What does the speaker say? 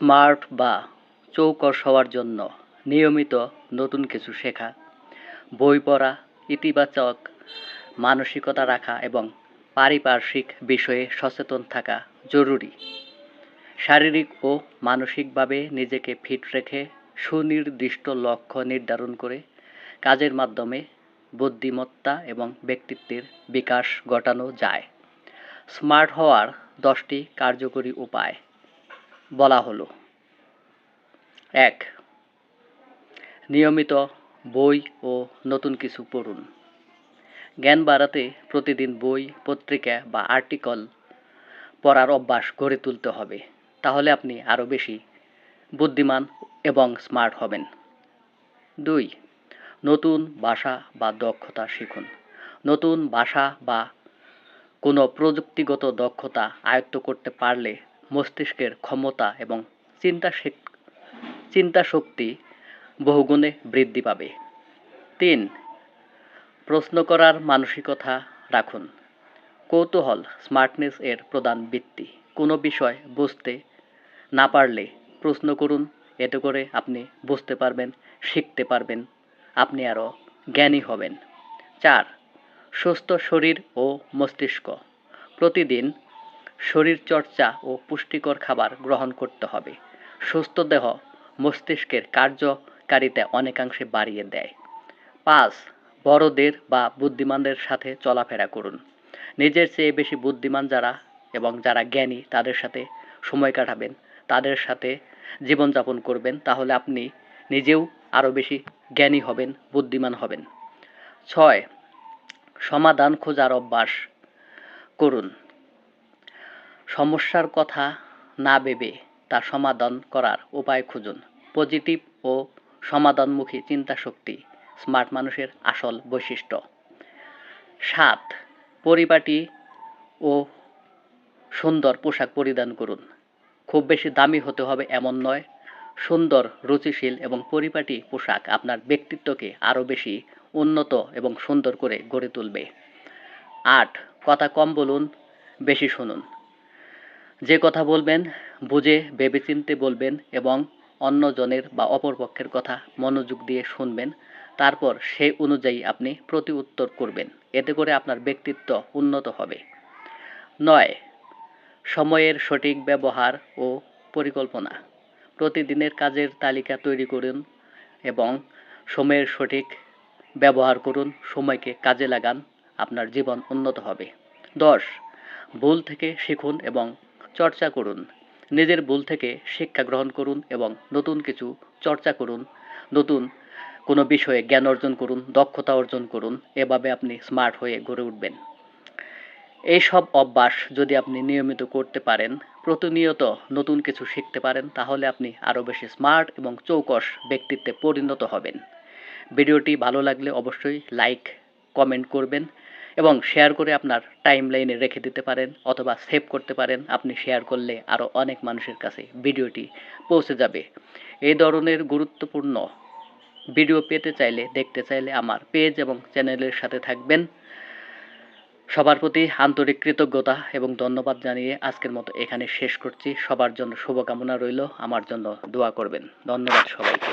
Smart বা চৌকস হওয়ার জন্য নিয়মিত নতুন কিছু শেখা, বই পড়া, ইতিবাচক মানসিকতা রাখা এবং পারিপার্শ্বিক বিষয়ে সচেতন থাকা জরুরি। শারীরিক ও মানসিকভাবে নিজেকে ফিট রেখে সুনির্দিষ্ট লক্ষ্য নির্ধারণ করে কাজের মাধ্যমে বুদ্ধিমত্তা এবং ব্যক্তিত্বের বিকাশ ঘটানো যায়। স্মার্ট হওয়ার 10টি কার্যকরী উপায় বলা হলো। 1. নিয়মিত বই ও নতুন কিছু পড়ুন। জ্ঞান বাড়াতে প্রতিদিন বই, পত্রিকা বা আর্টিকেল পড়ার অভ্যাস গড়ে তুলতে হবে। তাহলে আপনি আরও বেশি বুদ্ধিমান এবং স্মার্ট হবেন। 2. নতুন ভাষা বা দক্ষতা শিখুন। নতুন ভাষা বা কোনো প্রযুক্তিগত দক্ষতা আয়ত্ত করতে পারলে মস্তিষ্কের ক্ষমতা এবং চিন্তাশক্তি বহুগুণে বৃদ্ধি পাবে। 3. প্রশ্ন করার মানসিকতা রাখুন। কৌতূহল স্মার্টনেস এর প্রধান ভিত্তি। কোনো বিষয় বুঝতে না পারলে প্রশ্ন করুন, এতে করে আপনি বুঝতে পারবেন, শিখতে পারবেন, আপনি আরও জ্ঞানী হবেন। 4. সুস্থ শরীর ও মস্তিষ্ক। প্রতিদিন শরীরচর্চা ও পুষ্টিকর খাবার গ্রহণ করতে হবে। সুস্থ দেহ মস্তিষ্কের কার্যকারিতা অনেকাংশে বাড়িয়ে দেয়। 5. বড়দের বা বুদ্ধিমানদের সাথে চলাফেরা করুন। নিজের চেয়ে বেশি বুদ্ধিমান যারা এবং যারা জ্ঞানী তাদের সাথে সময় কাটাবেন, তাদের সাথে জীবনযাপন করবেন, তাহলে আপনি নিজেও আরও বেশি জ্ঞানী হবেন, বুদ্ধিমান হবেন। 6. সমাধান খোঁজার অভ্যাস করুন। সমস্যার কথা না ভেবে তার সমাধান করার উপায় খুঁজুন। পজিটিভ ও সমাধানমুখী চিন্তাশক্তি স্মার্ট মানুষের আসল বৈশিষ্ট্য। 7. পরিপাটি ও সুন্দর পোশাক পরিধান করুন। খুব বেশি দামি হতে হবে এমন নয়। সুন্দর, রুচিশীল এবং পরিপাটি পোশাক আপনার ব্যক্তিত্বকে আরও বেশি উন্নত এবং সুন্দর করে গড়ে তুলবে। 8. কথা কম বলুন, বেশি শুনুন। যে কথা বলবেন বুঝে ভেবেচিন্তে বলবেন এবং অন্যজনের বা অপরপক্ষের কথা মনোযোগ দিয়ে শুনবেন, তারপর সেই অনুযায়ী আপনি প্রতি উত্তর করবেন। এতে করে আপনার ব্যক্তিত্ব উন্নত হবে। 9. সময়ের সঠিক ব্যবহার ও পরিকল্পনা। প্রতিদিনের কাজের তালিকা তৈরি করুন এবং সময়ের সঠিক ব্যবহার করুন। সময়কে কাজে লাগান, আপনার জীবন উন্নত হবে। 10. ভুল থেকে শিখুন এবং চর্চা করুন। নিজের ভুল থেকে শিক্ষা গ্রহণ করুন এবং নতুন কিছু চর্চা করুন। নতুন কোনো বিষয়ে জ্ঞান অর্জন করুন, দক্ষতা অর্জন করুন। এভাবে আপনি স্মার্ট হয়ে গড়ে উঠবেন। এইসব অভ্যাস যদি আপনি নিয়মিত করতে পারেন, প্রতিনিয়ত নতুন কিছু শিখতে পারেন, তাহলে আপনি আরও বেশি স্মার্ট এবং চৌকস ব্যক্তিত্বে পরিণত হবেন। ভিডিওটি ভালো লাগলে অবশ্যই লাইক, কমেন্ট করবেন এবং শেয়ার করে আপনার টাইমলাইনে রেখে দিতে পারেন অথবা সেভ করতে পারেন। আপনি শেয়ার করলে আরও অনেক মানুষের কাছে ভিডিওটি পৌঁছে যাবে। এই ধরনের গুরুত্বপূর্ণ ভিডিও পেতে চাইলে, দেখতে চাইলে আমার পেজ এবং চ্যানেলের সাথে থাকবেন। সবার প্রতি আন্তরিক কৃতজ্ঞতা এবং ধন্যবাদ জানিয়ে আজকের মতো এখানে শেষ করছি। সবার জন্য শুভকামনা রইল, আমার জন্য দোয়া করবেন। ধন্যবাদ সবাইকে।